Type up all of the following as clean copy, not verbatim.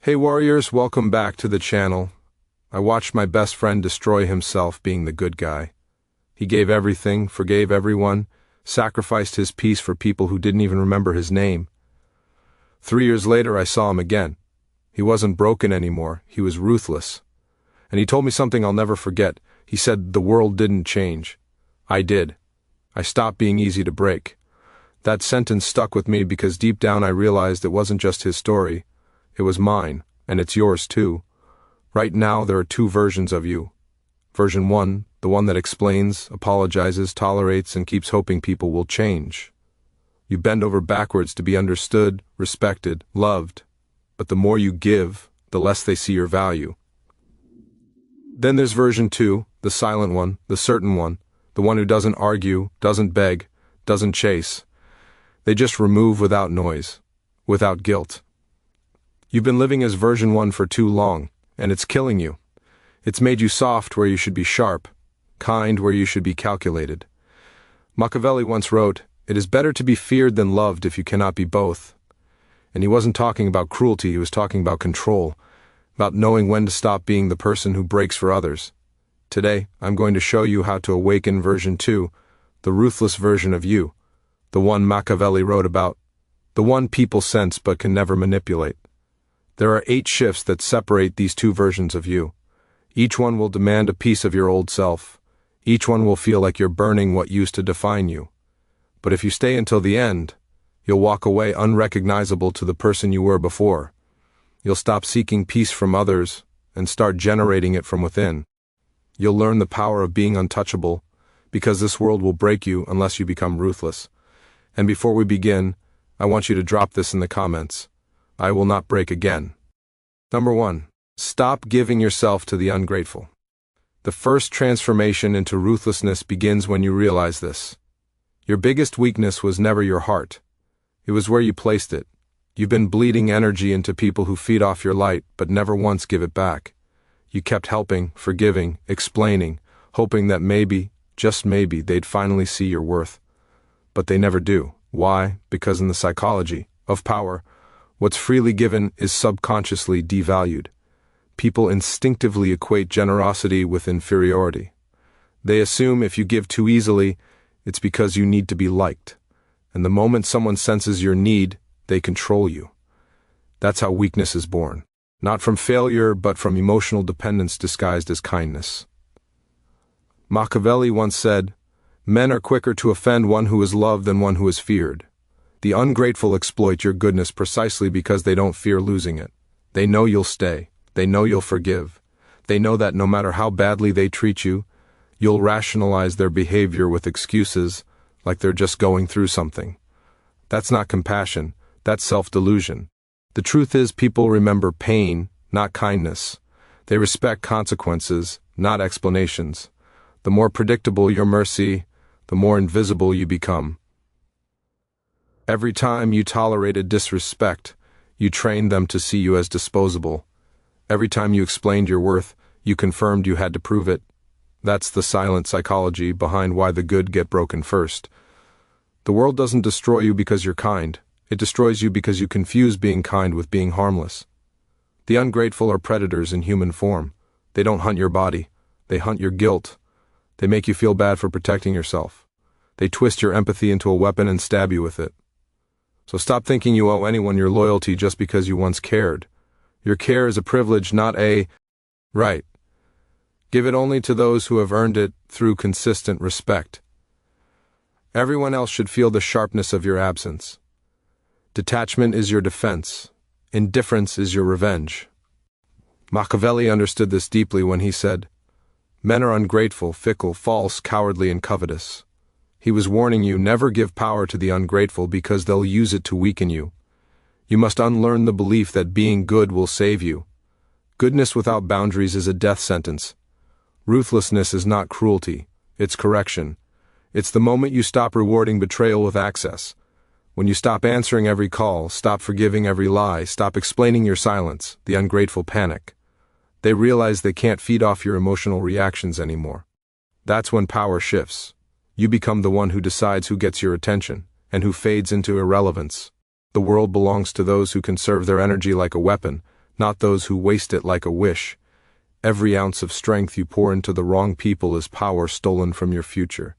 Hey warriors, welcome back to the channel. I watched my best friend destroy himself being the good guy. He gave everything, forgave everyone, sacrificed his peace for people who didn't even remember his name. 3 years later I saw him again. He wasn't broken anymore, he was ruthless. And he told me something I'll never forget. He said the world didn't change. I did. I stopped being easy to break. That sentence stuck with me because deep down I realized it wasn't just his story. It was mine, and it's yours too. Right now there are two versions of you. Version 1, the one that explains, apologizes, tolerates, and keeps hoping people will change. You bend over backwards to be understood, respected, loved. But the more you give, the less they see your value. Then there's version 2, the silent one, the certain one, the one who doesn't argue, doesn't beg, doesn't chase. They just remove without noise, without guilt. You've been living as version 1 for too long, and it's killing you. It's made you soft where you should be sharp, kind where you should be calculated. Machiavelli once wrote, "It is better to be feared than loved if you cannot be both." And he wasn't talking about cruelty, he was talking about control, about knowing when to stop being the person who breaks for others. Today, I'm going to show you how to awaken version 2, the ruthless version of you, the one Machiavelli wrote about, the one people sense but can never manipulate. There are 8 shifts that separate these two versions of you. Each one will demand a piece of your old self. Each one will feel like you're burning what used to define you. But if you stay until the end, you'll walk away unrecognizable to the person you were before. You'll stop seeking peace from others and start generating it from within. You'll learn the power of being untouchable, because this world will break you unless you become ruthless. And before we begin, I want you to drop this in the comments. I will not break again. Number 1. Stop giving yourself to the ungrateful. The first transformation into ruthlessness begins when you realize this. Your biggest weakness was never your heart. It was where you placed it. You've been bleeding energy into people who feed off your light, but never once give it back. You kept helping, forgiving, explaining, hoping that maybe, just maybe, they'd finally see your worth. But they never do. Why? Because in the psychology of power, what's freely given is subconsciously devalued. People instinctively equate generosity with inferiority. They assume if you give too easily, it's because you need to be liked. And the moment someone senses your need, they control you. That's how weakness is born. Not from failure, but from emotional dependence disguised as kindness. Machiavelli once said, "Men are quicker to offend one who is loved than one who is feared." The ungrateful exploit your goodness precisely because they don't fear losing it. They know you'll stay. They know you'll forgive. They know that no matter how badly they treat you, you'll rationalize their behavior with excuses, like they're just going through something. That's not compassion, that's self-delusion. The truth is people remember pain, not kindness. They respect consequences, not explanations. The more predictable your mercy, the more invisible you become. Every time you tolerated disrespect, you trained them to see you as disposable. Every time you explained your worth, you confirmed you had to prove it. That's the silent psychology behind why the good get broken first. The world doesn't destroy you because you're kind. It destroys you because you confuse being kind with being harmless. The ungrateful are predators in human form. They don't hunt your body. They hunt your guilt. They make you feel bad for protecting yourself. They twist your empathy into a weapon and stab you with it. So stop thinking you owe anyone your loyalty just because you once cared. Your care is a privilege, not a right. Give it only to those who have earned it through consistent respect. Everyone else should feel the sharpness of your absence. Detachment is your defense. Indifference is your revenge. Machiavelli understood this deeply when he said, "Men are ungrateful, fickle, false, cowardly, and covetous." He was warning you, never give power to the ungrateful because they'll use it to weaken you. You must unlearn the belief that being good will save you. Goodness without boundaries is a death sentence. Ruthlessness is not cruelty, it's correction. It's the moment you stop rewarding betrayal with access. When you stop answering every call, stop forgiving every lie, stop explaining your silence, the ungrateful panic. They realize they can't feed off your emotional reactions anymore. That's when power shifts. You become the one who decides who gets your attention, and who fades into irrelevance. The world belongs to those who conserve their energy like a weapon, not those who waste it like a wish. Every ounce of strength you pour into the wrong people is power stolen from your future.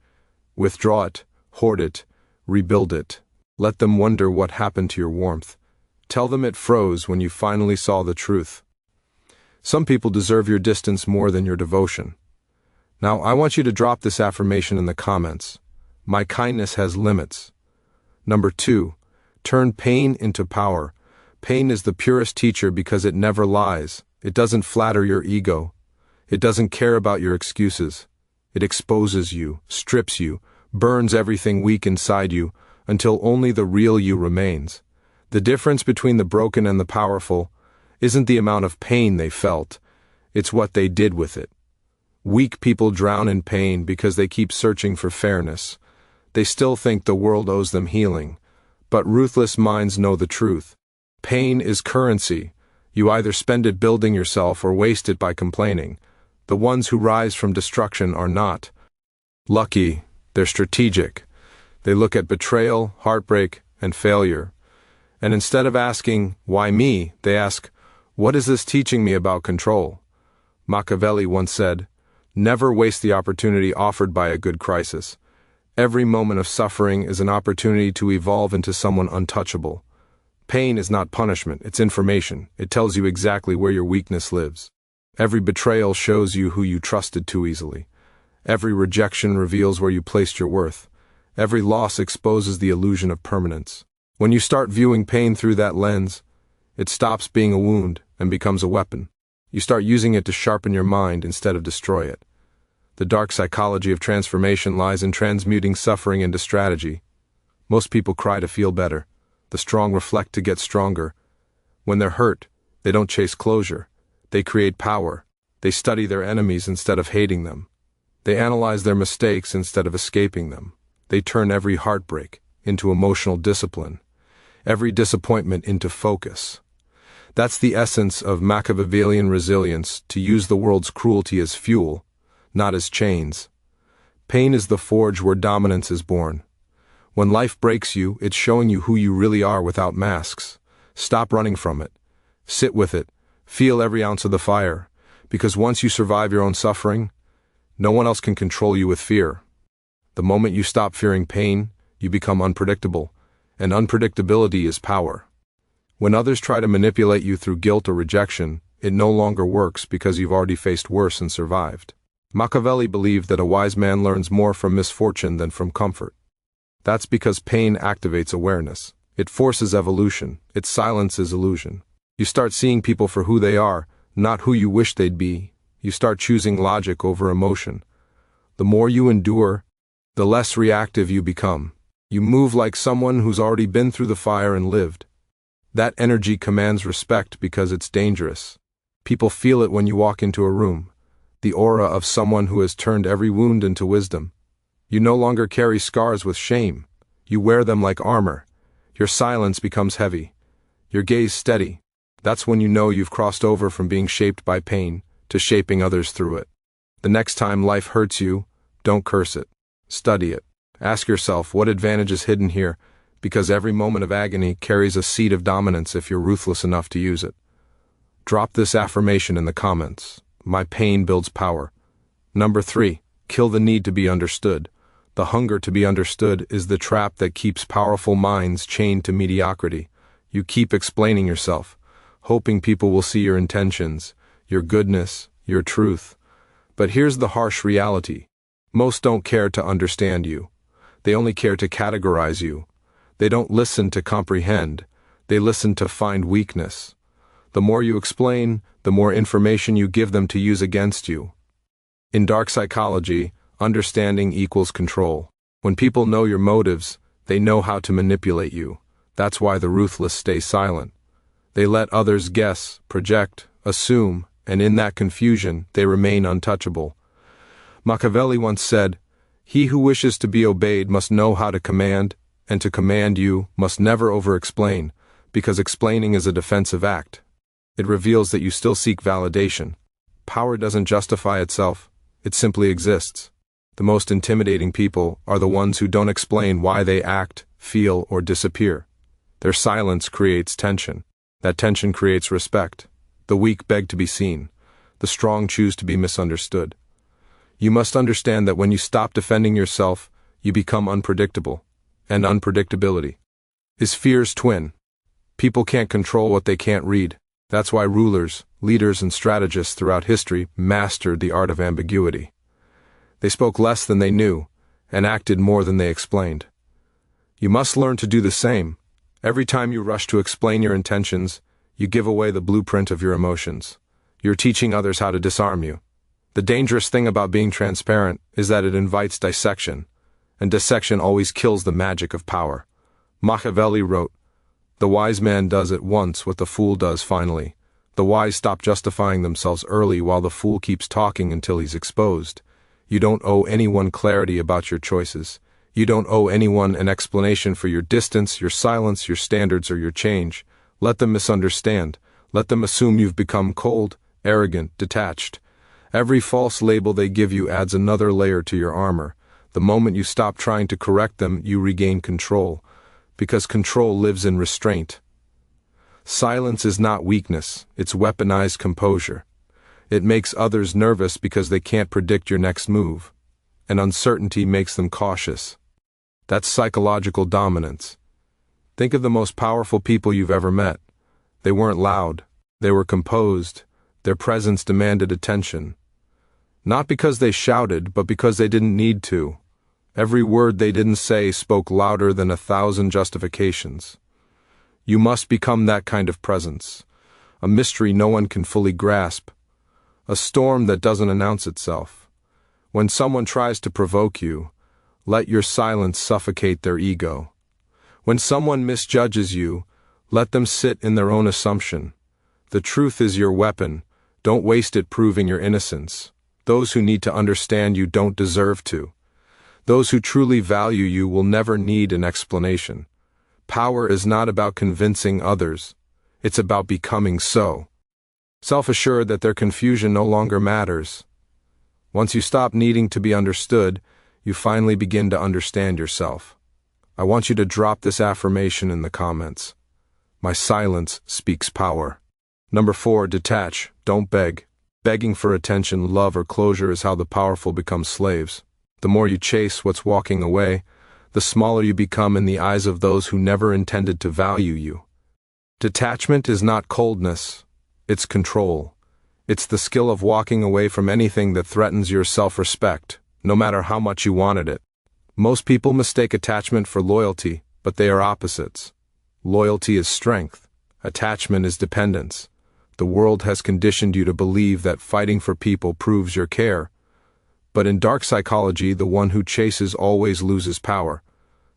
Withdraw it, hoard it, rebuild it. Let them wonder what happened to your warmth. Tell them it froze when you finally saw the truth. Some people deserve your distance more than your devotion. Now, I want you to drop this affirmation in the comments. My kindness has limits. Number 2, turn pain into power. Pain is the purest teacher because it never lies. It doesn't flatter your ego. It doesn't care about your excuses. It exposes you, strips you, burns everything weak inside you, until only the real you remains. The difference between the broken and the powerful isn't the amount of pain they felt, it's what they did with it. Weak people drown in pain because they keep searching for fairness. They still think the world owes them healing. But ruthless minds know the truth. Pain is currency. You either spend it building yourself or waste it by complaining. The ones who rise from destruction are not lucky, they're strategic. They look at betrayal, heartbreak, and failure. And instead of asking, why me, they ask, what is this teaching me about control? Machiavelli once said, never waste the opportunity offered by a good crisis. Every moment of suffering is an opportunity to evolve into someone untouchable. Pain is not punishment, it's information. It tells you exactly where your weakness lives. Every betrayal shows you who you trusted too easily. Every rejection reveals where you placed your worth. Every loss exposes the illusion of permanence. When you start viewing pain through that lens, it stops being a wound and becomes a weapon. You start using it to sharpen your mind instead of destroy it. The dark psychology of transformation lies in transmuting suffering into strategy. Most people cry to feel better. The strong reflect to get stronger. When they're hurt, they don't chase closure. They create power. They study their enemies instead of hating them. They analyze their mistakes instead of escaping them. They turn every heartbreak into emotional discipline, every disappointment into focus. That's the essence of Machiavellian resilience, to use the world's cruelty as fuel, not as chains. Pain is the forge where dominance is born. When life breaks you, it's showing you who you really are without masks. Stop running from it. Sit with it. Feel every ounce of the fire. Because once you survive your own suffering, no one else can control you with fear. The moment you stop fearing pain, you become unpredictable. And unpredictability is power. When others try to manipulate you through guilt or rejection, it no longer works because you've already faced worse and survived. Machiavelli believed that a wise man learns more from misfortune than from comfort. That's because pain activates awareness. It forces evolution. It silences illusion. You start seeing people for who they are, not who you wish they'd be. You start choosing logic over emotion. The more you endure, the less reactive you become. You move like someone who's already been through the fire and lived. That energy commands respect because it's dangerous. People feel it when you walk into a room. The aura of someone who has turned every wound into wisdom. You no longer carry scars with shame. You wear them like armor. Your silence becomes heavy. Your gaze steady. That's when you know you've crossed over from being shaped by pain to shaping others through it. The next time life hurts you, don't curse it. Study it. Ask yourself, what advantage is hidden here? Because every moment of agony carries a seed of dominance if you're ruthless enough to use it. Drop this affirmation in the comments. My pain builds power. Number 3, kill the need to be understood. The hunger to be understood is the trap that keeps powerful minds chained to mediocrity. You keep explaining yourself, hoping people will see your intentions, your goodness, your truth. But here's the harsh reality. Most don't care to understand you. They only care to categorize you. They don't listen to comprehend. They listen to find weakness. The more you explain, the more information you give them to use against you. In dark psychology, understanding equals control. When people know your motives, they know how to manipulate you. That's why the ruthless stay silent. They let others guess, project, assume, and in that confusion, they remain untouchable. Machiavelli once said, "He who wishes to be obeyed must know how to command, and to command you must never over-explain, because explaining is a defensive act. It reveals that you still seek validation. Power doesn't justify itself, it simply exists. The most intimidating people are the ones who don't explain why they act, feel, or disappear. Their silence creates tension. That tension creates respect. The weak beg to be seen. The strong choose to be misunderstood. You must understand that when you stop defending yourself, you become unpredictable. And unpredictability is fear's twin. People can't control what they can't read. That's why rulers, leaders, and strategists throughout history mastered the art of ambiguity. They spoke less than they knew, and acted more than they explained. You must learn to do the same. Every time you rush to explain your intentions, you give away the blueprint of your emotions. You're teaching others how to disarm you. The dangerous thing about being transparent is that it invites dissection, and dissection always kills the magic of power. Machiavelli wrote, "The wise man does at once what the fool does finally. The wise stop justifying themselves early while the fool keeps talking until he's exposed. You don't owe anyone clarity about your choices. You don't owe anyone an explanation for your distance, your silence, your standards, or your change. Let them misunderstand. Let them assume you've become cold, arrogant, detached. Every false label they give you adds another layer to your armor. The moment you stop trying to correct them, you regain control, because control lives in restraint. Silence is not weakness, it's weaponized composure. It makes others nervous because they can't predict your next move, and uncertainty makes them cautious. That's psychological dominance. Think of the most powerful people you've ever met. They weren't loud, they were composed. Their presence demanded attention. Not because they shouted, but because they didn't need to. Every word they didn't say spoke louder than 1,000 justifications. You must become that kind of presence. A mystery no one can fully grasp. A storm that doesn't announce itself. When someone tries to provoke you, let your silence suffocate their ego. When someone misjudges you, let them sit in their own assumption. The truth is your weapon. Don't waste it proving your innocence. Those who need to understand you don't deserve to. Those who truly value you will never need an explanation. Power is not about convincing others. It's about becoming so. Self-assured that their confusion no longer matters. Once you stop needing to be understood, you finally begin to understand yourself. I want you to drop this affirmation in the comments. My silence speaks power. Number 4, detach, don't beg. Begging for attention, love, or closure is how the powerful become slaves. The more you chase what's walking away, the smaller you become in the eyes of those who never intended to value you. Detachment is not coldness, it's control. It's the skill of walking away from anything that threatens your self-respect, no matter how much you wanted it. Most people mistake attachment for loyalty, but they are opposites. Loyalty is strength. Attachment is dependence. The world has conditioned you to believe that fighting for people proves your care. But in dark psychology, the one who chases always loses power.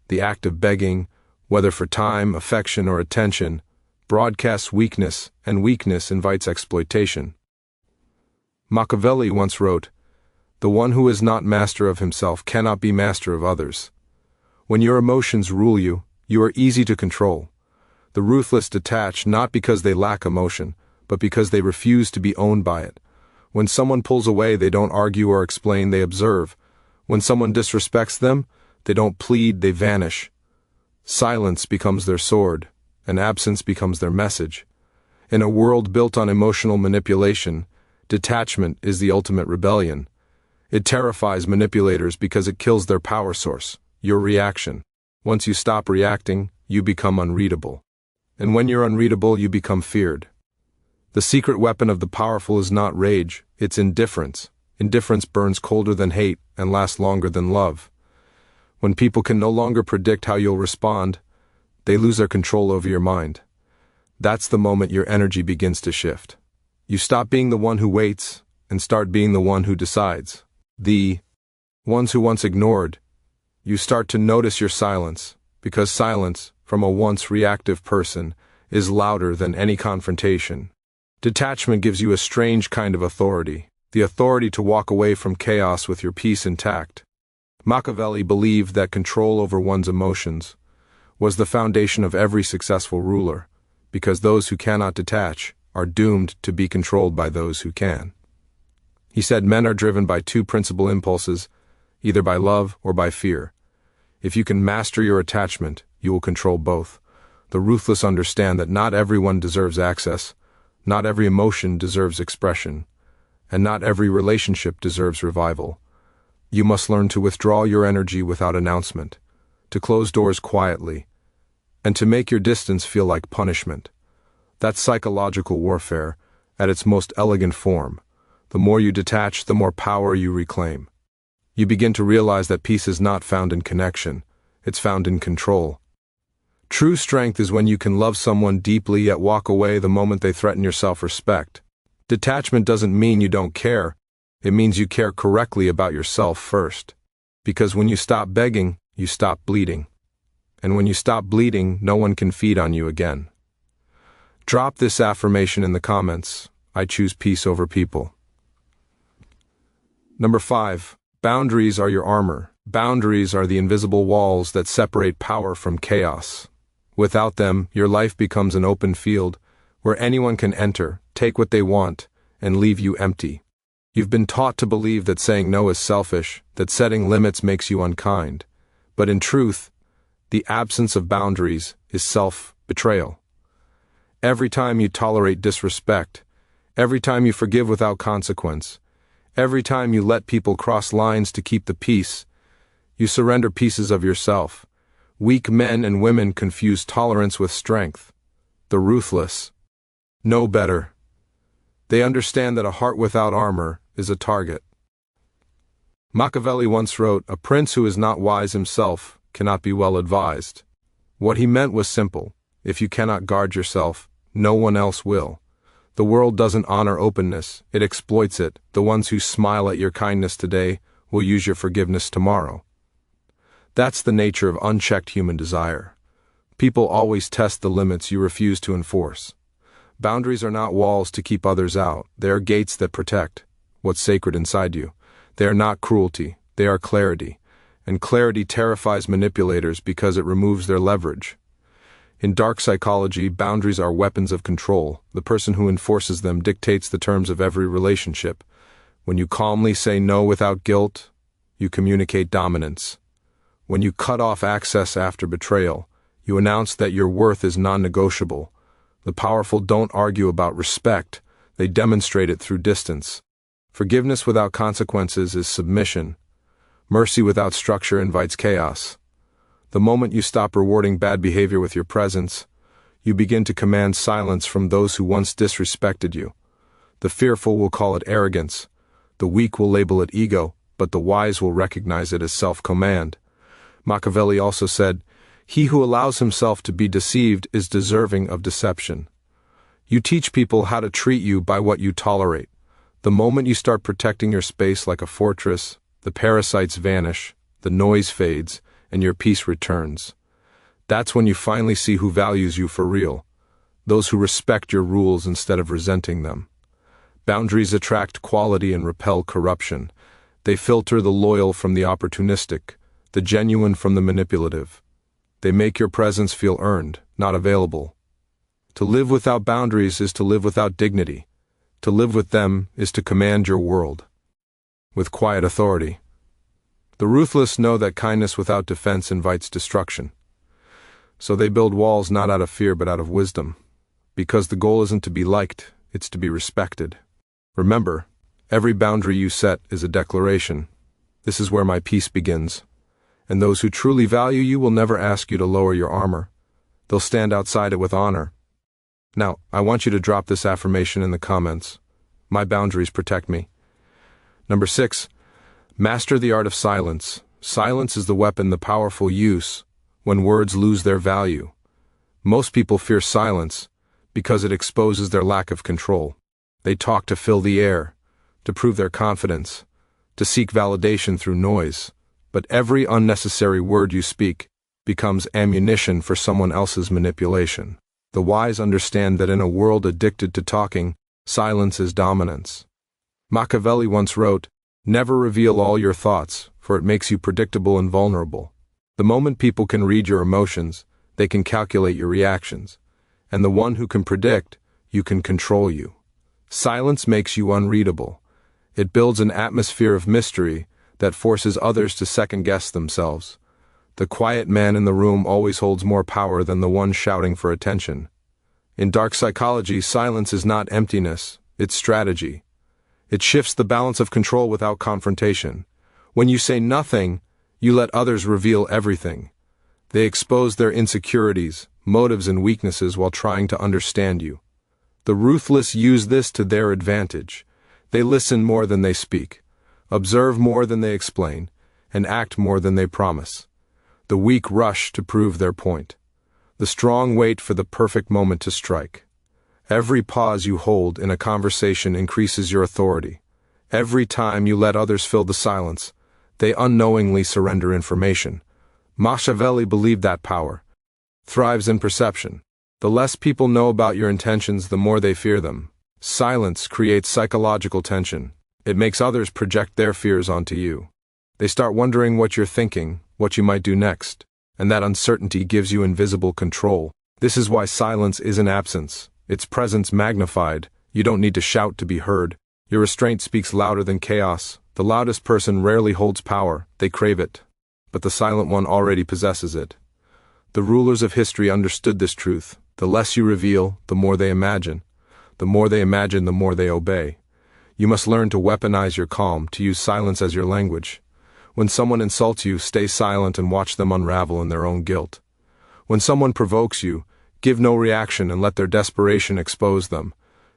The act of begging, whether for time, affection, or attention, broadcasts weakness, and weakness invites exploitation. Machiavelli once wrote, "The one who is not master of himself cannot be master of others." When your emotions rule you, you are easy to control. The ruthless detach not because they lack emotion, but because they refuse to be owned by it. When someone pulls away, they don't argue or explain, they observe. When someone disrespects them, they don't plead, they vanish. Silence becomes their sword, and absence becomes their message. In a world built on emotional manipulation, detachment is the ultimate rebellion. It terrifies manipulators because it kills their power source, your reaction. Once you stop reacting, you become unreadable. And when you're unreadable, you become feared. The secret weapon of the powerful is not rage, it's indifference. Indifference burns colder than hate and lasts longer than love. When people can no longer predict how you'll respond, they lose their control over your mind. That's the moment your energy begins to shift. You stop being the one who waits and start being the one who decides. The ones who once ignored. You start to notice your silence, because silence, from a once reactive person, is louder than any confrontation. Detachment gives you a strange kind of authority, the authority to walk away from chaos with your peace intact. Machiavelli believed that control over one's emotions was the foundation of every successful ruler, because those who cannot detach are doomed to be controlled by those who can. He said men are driven by two principal impulses, either by love or by fear. If you can master your attachment, you will control both. The ruthless understand that not everyone deserves access. Not every emotion deserves expression, and not every relationship deserves revival. You must learn to withdraw your energy without announcement, to close doors quietly, and to make your distance feel like punishment. That's psychological warfare at its most elegant form. The more you detach, the more power you reclaim. You begin to realize that peace is not found in connection, it's found in control. True strength is when you can love someone deeply yet walk away the moment they threaten your self-respect. Detachment doesn't mean you don't care, it means you care correctly about yourself first. Because when you stop begging, you stop bleeding. And when you stop bleeding, no one can feed on you again. Drop this affirmation in the comments. I choose peace over people. Number 5. Boundaries are your armor. Boundaries are the invisible walls that separate power from chaos. Without them, your life becomes an open field where anyone can enter, take what they want, and leave you empty. You've been taught to believe that saying no is selfish, that setting limits makes you unkind. But in truth, the absence of boundaries is self-betrayal. Every time you tolerate disrespect, every time you forgive without consequence, every time you let people cross lines to keep the peace, you surrender pieces of yourself. Weak men and women confuse tolerance with strength. The ruthless know better. They understand that a heart without armor is a target. Machiavelli once wrote, "A prince who is not wise himself cannot be well advised." What he meant was simple. If you cannot guard yourself, no one else will. The world doesn't honor openness, it exploits it. The ones who smile at your kindness today will use your forgiveness tomorrow. That's the nature of unchecked human desire. People always test the limits you refuse to enforce. Boundaries are not walls to keep others out, they are gates that protect what's sacred inside you. They are not cruelty, they are clarity. And clarity terrifies manipulators because it removes their leverage. In dark psychology, boundaries are weapons of control. The person who enforces them dictates the terms of every relationship. When you calmly say no without guilt, you communicate dominance. When you cut off access after betrayal, you announce that your worth is non-negotiable. The powerful don't argue about respect, they demonstrate it through distance. Forgiveness without consequences is submission. Mercy without structure invites chaos. The moment you stop rewarding bad behavior with your presence, you begin to command silence from those who once disrespected you. The fearful will call it arrogance, the weak will label it ego, but the wise will recognize it as self-command. Machiavelli also said, "He who allows himself to be deceived is deserving of deception." You teach people how to treat you by what you tolerate. The moment you start protecting your space like a fortress, the parasites vanish, the noise fades, and your peace returns. That's when you finally see who values you for real, those who respect your rules instead of resenting them. Boundaries attract quality and repel corruption. They filter the loyal from the opportunistic, the genuine from the manipulative. They make your presence feel earned, not available. To live without boundaries is to live without dignity. To live with them is to command your world with quiet authority. The ruthless know that kindness without defense invites destruction. So they build walls not out of fear but out of wisdom. Because the goal isn't to be liked, it's to be respected. Remember, every boundary you set is a declaration. This is where my peace begins. And those who truly value you will never ask you to lower your armor. They'll stand outside it with honor. Now, I want you to drop this affirmation in the comments. My boundaries protect me. Number 6. Master the art of silence. Silence is the weapon the powerful use when words lose their value. Most people fear silence because it exposes their lack of control. They talk to fill the air, to prove their confidence, to seek validation through noise. But every unnecessary word you speak becomes ammunition for someone else's manipulation. The wise understand that in a world addicted to talking, silence is dominance. Machiavelli once wrote, "Never reveal all your thoughts, for it makes you predictable and vulnerable." The moment people can read your emotions, they can calculate your reactions. And the one who can predict, you can control you. Silence makes you unreadable. It builds an atmosphere of mystery that forces others to second-guess themselves. The quiet man in the room always holds more power than the one shouting for attention. In dark psychology, silence is not emptiness, it's strategy. It shifts the balance of control without confrontation. When you say nothing, you let others reveal everything. They expose their insecurities, motives, and weaknesses while trying to understand you. The ruthless use this to their advantage. They listen more than they speak, observe more than they explain, and act more than they promise. The weak rush to prove their point. The strong wait for the perfect moment to strike. Every pause you hold in a conversation increases your authority. Every time you let others fill the silence, they unknowingly surrender information. Machiavelli believed that power thrives in perception. The less people know about your intentions, the more they fear them. Silence creates psychological tension. It makes others project their fears onto you. They start wondering what you're thinking, what you might do next, and that uncertainty gives you invisible control. This is why silence isn't absence. It's presence magnified. You don't need to shout to be heard. Your restraint speaks louder than chaos. The loudest person rarely holds power. They crave it. But the silent one already possesses it. The rulers of history understood this truth. The less you reveal, the more they imagine. The more they imagine, the more they obey. You must learn to weaponize your calm, to use silence as your language. When someone insults you, stay silent and watch them unravel in their own guilt. When someone provokes you, give no reaction and let their desperation expose them.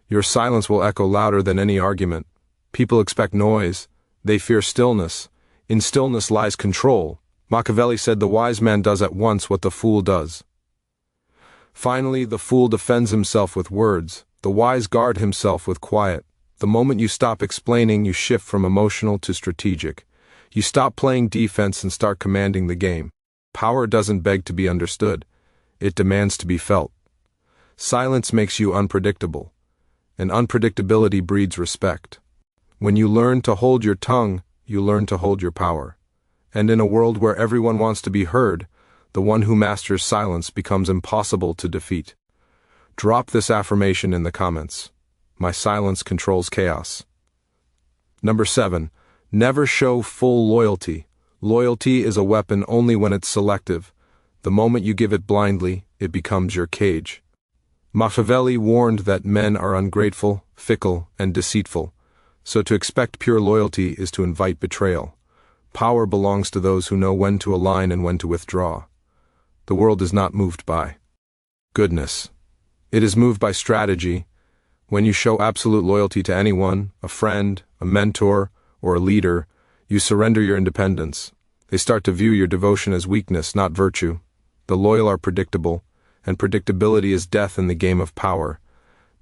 Your silence will echo louder than any argument. People expect noise. They fear stillness. In stillness lies control. Machiavelli said the wise man does at once what the fool does. Finally, the fool defends himself with words. The wise guard himself with quiet. The moment you stop explaining, you shift from emotional to strategic. You stop playing defense and start commanding the game. Power doesn't beg to be understood. It demands to be felt. Silence makes you unpredictable, and unpredictability breeds respect. When you learn to hold your tongue, you learn to hold your power. And in a world where everyone wants to be heard, the one who masters silence becomes impossible to defeat. Drop this affirmation in the comments. My silence controls chaos. Number 7. Never show full loyalty. Loyalty is a weapon only when it's selective. The moment you give it blindly, it becomes your cage. Machiavelli warned that men are ungrateful, fickle, and deceitful, so to expect pure loyalty is to invite betrayal. Power belongs to those who know when to align and when to withdraw. The world is not moved by goodness. It is moved by strategy. When you show absolute loyalty to anyone, a friend, a mentor, or a leader, you surrender your independence. They start to view your devotion as weakness, not virtue. The loyal are predictable, and predictability is death in the game of power.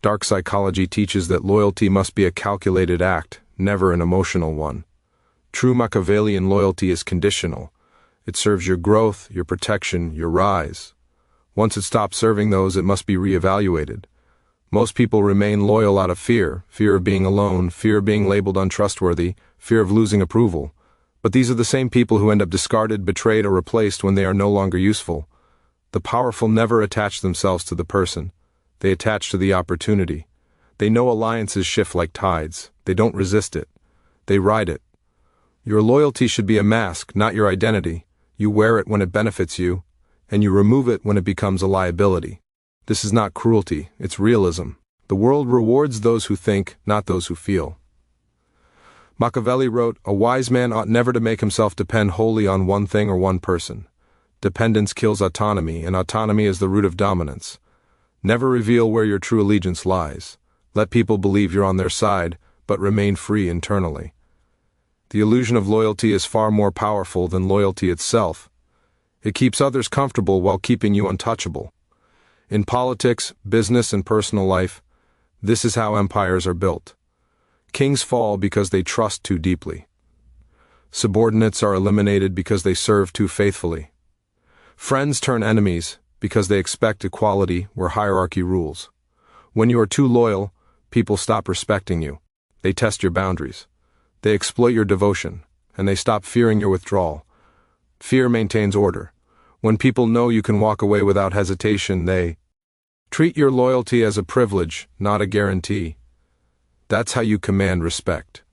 Dark psychology teaches that loyalty must be a calculated act, never an emotional one. True Machiavellian loyalty is conditional. It serves your growth, your protection, your rise. Once it stops serving those, it must be reevaluated. Most people remain loyal out of fear of being alone, fear of being labeled untrustworthy, fear of losing approval. But these are the same people who end up discarded, betrayed, or replaced when they are no longer useful. The powerful never attach themselves to the person. They attach to the opportunity. They know alliances shift like tides. They don't resist it. They ride it. Your loyalty should be a mask, not your identity. You wear it when it benefits you, and you remove it when it becomes a liability. This is not cruelty, it's realism. The world rewards those who think, not those who feel. Machiavelli wrote, "A wise man ought never to make himself depend wholly on one thing or one person. Dependence kills autonomy, and autonomy is the root of dominance. Never reveal where your true allegiance lies. Let people believe you're on their side, but remain free internally." The illusion of loyalty is far more powerful than loyalty itself. It keeps others comfortable while keeping you untouchable. In politics, business, and personal life, this is how empires are built. Kings fall because they trust too deeply. Subordinates are eliminated because they serve too faithfully. Friends turn enemies because they expect equality where hierarchy rules. When you are too loyal, people stop respecting you. They test your boundaries. They exploit your devotion, and they stop fearing your withdrawal. Fear maintains order. When people know you can walk away without hesitation, they treat your loyalty as a privilege, not a guarantee. That's how you command respect.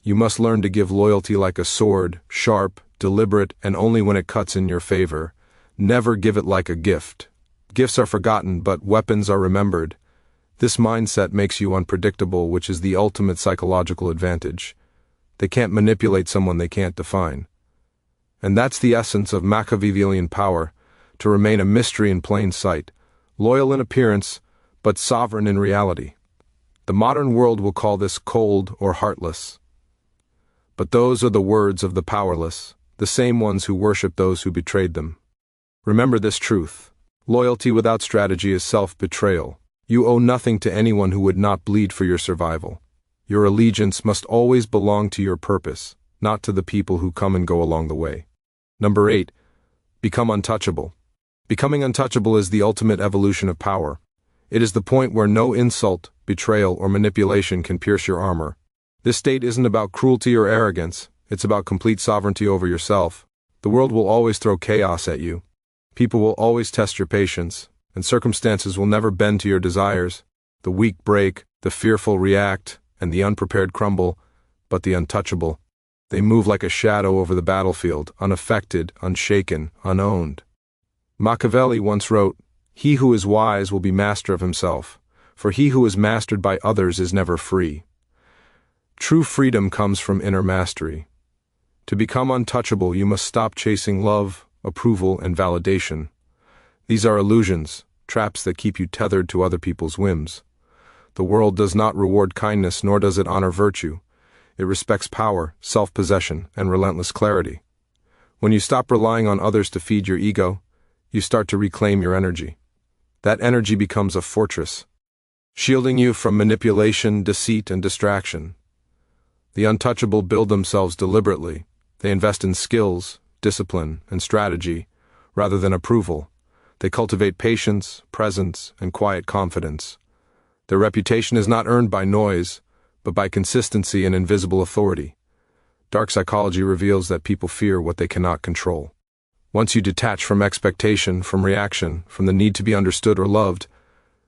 You must learn to give loyalty like a sword, sharp, deliberate, and only when it cuts in your favor. Never give it like a gift. Gifts are forgotten, but weapons are remembered. This mindset makes you unpredictable, which is the ultimate psychological advantage. They can't manipulate someone they can't define. And that's the essence of Machiavellian power, to remain a mystery in plain sight, loyal in appearance, but sovereign in reality. The modern world will call this cold or heartless. But those are the words of the powerless, the same ones who worship those who betrayed them. Remember this truth. Loyalty without strategy is self-betrayal. You owe nothing to anyone who would not bleed for your survival. Your allegiance must always belong to your purpose, not to the people who come and go along the way. Number 8. Become untouchable. Becoming untouchable is the ultimate evolution of power. It is the point where no insult, betrayal, or manipulation can pierce your armor. This state isn't about cruelty or arrogance, it's about complete sovereignty over yourself. The world will always throw chaos at you. People will always test your patience, and circumstances will never bend to your desires. The weak break, the fearful react, and the unprepared crumble, but the untouchable, they move like a shadow over the battlefield, unaffected, unshaken, unowned. Machiavelli once wrote, "He who is wise will be master of himself, for he who is mastered by others is never free." True freedom comes from inner mastery. To become untouchable, you must stop chasing love, approval, and validation. These are illusions, traps that keep you tethered to other people's whims. The world does not reward kindness, nor does it honor virtue. It respects power, self-possession, and relentless clarity. When you stop relying on others to feed your ego, you start to reclaim your energy. That energy becomes a fortress, shielding you from manipulation, deceit, and distraction. The untouchable build themselves deliberately. They invest in skills, discipline, and strategy, rather than approval. They cultivate patience, presence, and quiet confidence. Their reputation is not earned by noise, but by consistency and invisible authority. Dark psychology reveals that people fear what they cannot control. Once you detach from expectation, from reaction, from the need to be understood or loved,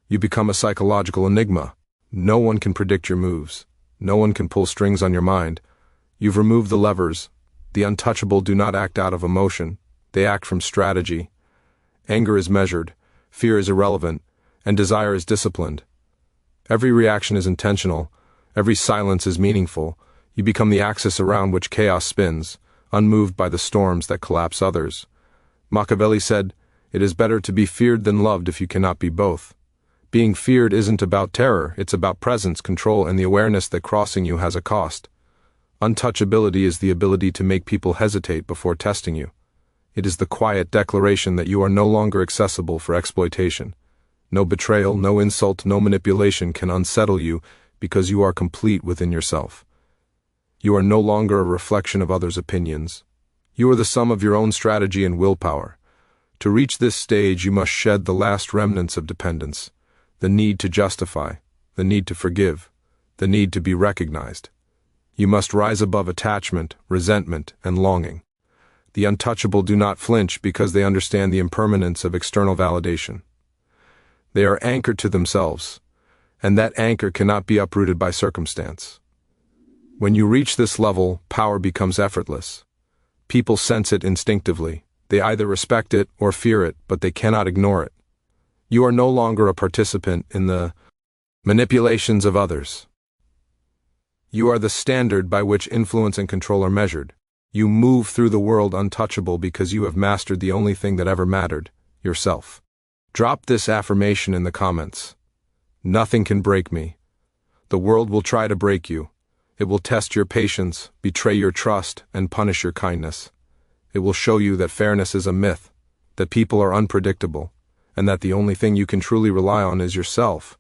you become a psychological enigma. No one can predict your moves. No one can pull strings on your mind. You've removed the levers. The untouchable do not act out of emotion. They act from strategy. Anger is measured, fear is irrelevant, and desire is disciplined. Every reaction is intentional. Every silence is meaningful. You become the axis around which chaos spins, unmoved by the storms that collapse others. Machiavelli said, "It is better to be feared than loved if you cannot be both." Being feared isn't about terror, it's about presence, control, and the awareness that crossing you has a cost. Untouchability is the ability to make people hesitate before testing you. It is the quiet declaration that you are no longer accessible for exploitation. No betrayal, no insult, no manipulation can unsettle you because you are complete within yourself. You are no longer a reflection of others' opinions. You are the sum of your own strategy and willpower. To reach this stage, you must shed the last remnants of dependence, the need to justify, the need to forgive, the need to be recognized. You must rise above attachment, resentment, and longing. The untouchable do not flinch because they understand the impermanence of external validation. They are anchored to themselves, and that anchor cannot be uprooted by circumstance. When you reach this level, power becomes effortless. People sense it instinctively. They either respect it or fear it, but they cannot ignore it. You are no longer a participant in the manipulations of others. You are the standard by which influence and control are measured. You move through the world untouchable because you have mastered the only thing that ever mattered, yourself. Drop this affirmation in the comments. Nothing can break me. The world will try to break you. It will test your patience, betray your trust, and punish your kindness. It will show you that fairness is a myth, that people are unpredictable, and that the only thing you can truly rely on is yourself.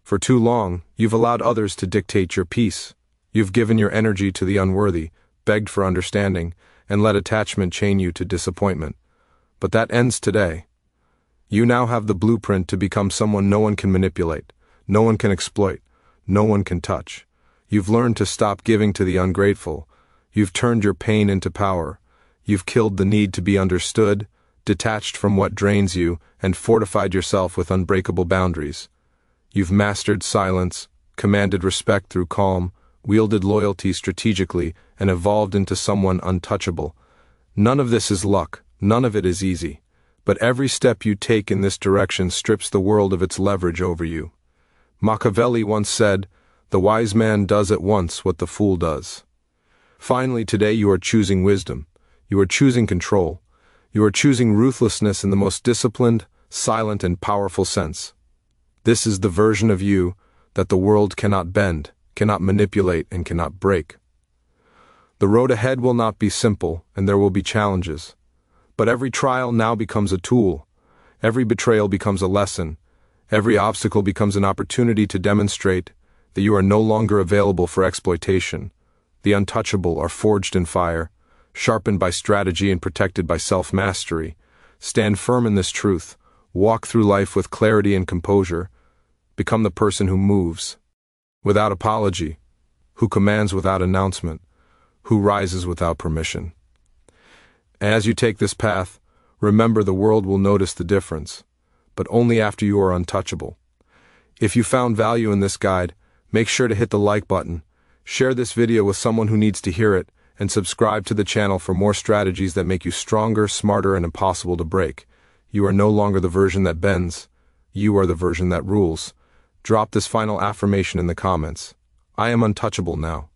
For too long, you've allowed others to dictate your peace. You've given your energy to the unworthy, begged for understanding, and let attachment chain you to disappointment. But that ends today. You now have the blueprint to become someone no one can manipulate, no one can exploit, no one can touch. You've learned to stop giving to the ungrateful. You've turned your pain into power. You've killed the need to be understood, detached from what drains you, and fortified yourself with unbreakable boundaries. You've mastered silence, commanded respect through calm, wielded loyalty strategically, and evolved into someone untouchable. None of this is luck, none of it is easy. But every step you take in this direction strips the world of its leverage over you. Machiavelli once said, "The wise man does at once what the fool does." Finally, today you are choosing wisdom. You are choosing control. You are choosing ruthlessness in the most disciplined, silent, and powerful sense. This is the version of you that the world cannot bend, cannot manipulate, and cannot break. The road ahead will not be simple, and there will be challenges. But every trial now becomes a tool. Every betrayal becomes a lesson. Every obstacle becomes an opportunity to demonstrate that you are no longer available for exploitation. The untouchable are forged in fire, sharpened by strategy and protected by self-mastery. Stand firm in this truth. Walk through life with clarity and composure. Become the person who moves without apology, who commands without announcement, who rises without permission. As you take this path, remember the world will notice the difference, but only after you are untouchable. If you found value in this guide, make sure to hit the like button, share this video with someone who needs to hear it, and subscribe to the channel for more strategies that make you stronger, smarter, and impossible to break. You are no longer the version that bends. You are the version that rules. Drop this final affirmation in the comments. I am untouchable now.